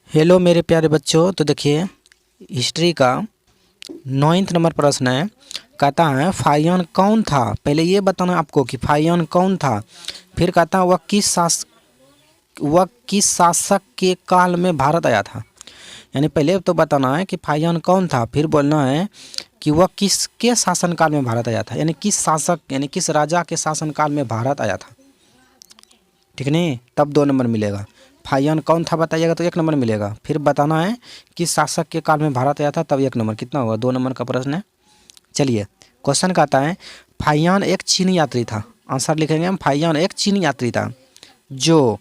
Hello मेरे प्यारे बच्चों। तो देखिए हिस्ट्री का 9th नंबर प्रश्न है। कहता है फाहियान कौन था। पहले ये बताना आपको कि फाहियान कौन था। फिर कहता है वह किस शासक के काल में भारत आया था। यानी पहले तो बताना है कि फाहियान कौन था, फिर बोलना है कि वह किसके शासनकाल में भारत आया था, यानी किस शासक यानी किस राजा के शासनकाल में भारत आया था। ठीक नहीं, तब 2 नंबर मिलेगा। फाहियान कौन था बताइएगा तो 1 नंबर मिलेगा। फिर बताना है किस शासक के काल में भारत आया था, तब 1 नंबर। कितना होगा? 2 नंबर का प्रश्न है। चलिए क्वेश्चन का आता है फाहियान एक चीनी यात्री था। आंसर लिखेंगे हम, फाहियान एक चीनी यात्री था जो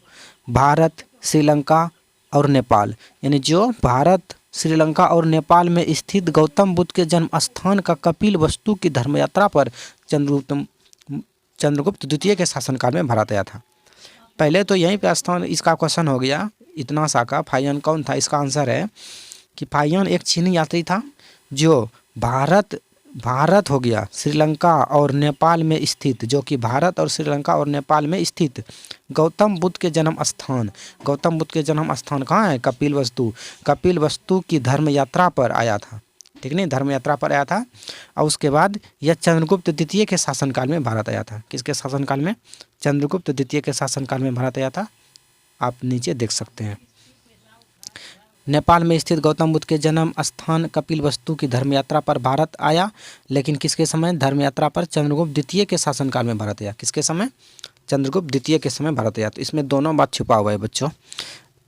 भारत, श्रीलंका और नेपाल, यानी जो भारत, श्रीलंका और नेपाल में स्थित गौतम बुद्ध के जन्म स्थान का कपिल वस्तु की धर्म यात्रा पर चंद्रगुप्त द्वितीय के शासनकाल में भारत आया था। पहले तो यहीं पे स्थान इसका क्वेश्चन हो गया इतना सा का। फाहियान कौन था, इसका आंसर है कि फाहियान एक चीनी यात्री था जो भारत हो गया, श्रीलंका और नेपाल में स्थित, जो कि भारत और श्रीलंका और नेपाल में स्थित गौतम बुद्ध के जन्म स्थान कहाँ है? कपिल वस्तु की धर्म यात्रा पर आया था। ठीक नहीं, धर्म यात्रा पर आया था। और उसके बाद यह चंद्रगुप्त द्वितीय के शासनकाल में भारत आया था। किसके शासनकाल में? चंद्रगुप्त द्वितीय के शासनकाल में भारत आया था। आप नीचे देख सकते हैं। नेपाल में स्थित गौतम बुद्ध के जन्म स्थान कपिल वस्तु की धर्म यात्रा पर भारत आया, लेकिन किसके समय? धर्म यात्रा पर चंद्रगुप्त द्वितीय के शासनकाल में भारत आया। किसके समय? चंद्रगुप्त द्वितीय के समय भारत आया। तो इसमें दोनों बात छुपा हुआ है बच्चों।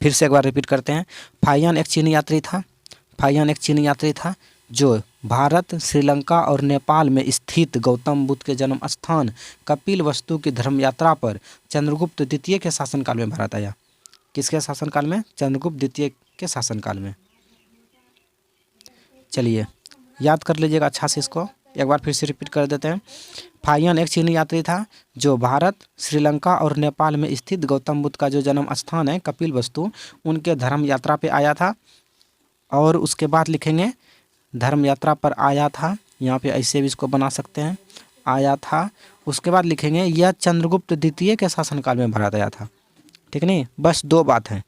फिर से एक बार रिपीट करते हैं। फाहियान एक चीनी यात्री था जो भारत, श्रीलंका और नेपाल में स्थित गौतम बुद्ध के जन्म स्थान कपिल वस्तु की धर्म यात्रा पर चंद्रगुप्त द्वितीय के शासनकाल में भारत आया। किसके शासनकाल में? चंद्रगुप्त द्वितीय के शासनकाल में। चलिए याद कर लीजिएगा अच्छा से इसको। एक बार फिर से रिपीट कर देते हैं। फाहियान एक चीनी यात्री था जो भारत, श्रीलंका और नेपाल में स्थित गौतम बुद्ध का जो जन्म स्थान है कपिल वस्तु, उनके धर्म यात्रा पे आया था। और उसके बाद लिखेंगे धर्म यात्रा पर आया था। यहाँ पे ऐसे भी इसको बना सकते हैं, आया था। उसके बाद लिखेंगे यह चंद्रगुप्त द्वितीय के शासनकाल में भारत आया था। ठीक नहीं, बस 2 बात है।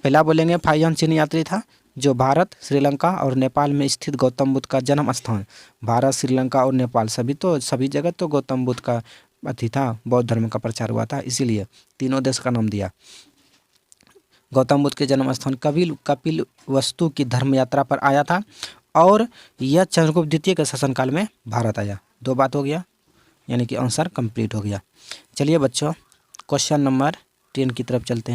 पहला बोलेंगे फाहियान चीनी यात्री था जो भारत, श्रीलंका और नेपाल में स्थित गौतम बुद्ध का जन्म स्थान, भारत, श्रीलंका और नेपाल सभी जगह तो गौतम बुद्ध का अथी था, बौद्ध धर्म का प्रचार हुआ था, इसीलिए तीनों देश का नाम दिया। गौतम बुद्ध के जन्म स्थान कपिल वस्तु की धर्म यात्रा पर आया था और यह चंद्रगुप्त द्वितीय के शासनकाल में भारत आया। 2 बात हो गया, यानी कि आंसर कंप्लीट हो गया। चलिए बच्चों क्वेश्चन नंबर 10 की तरफ चलते हैं।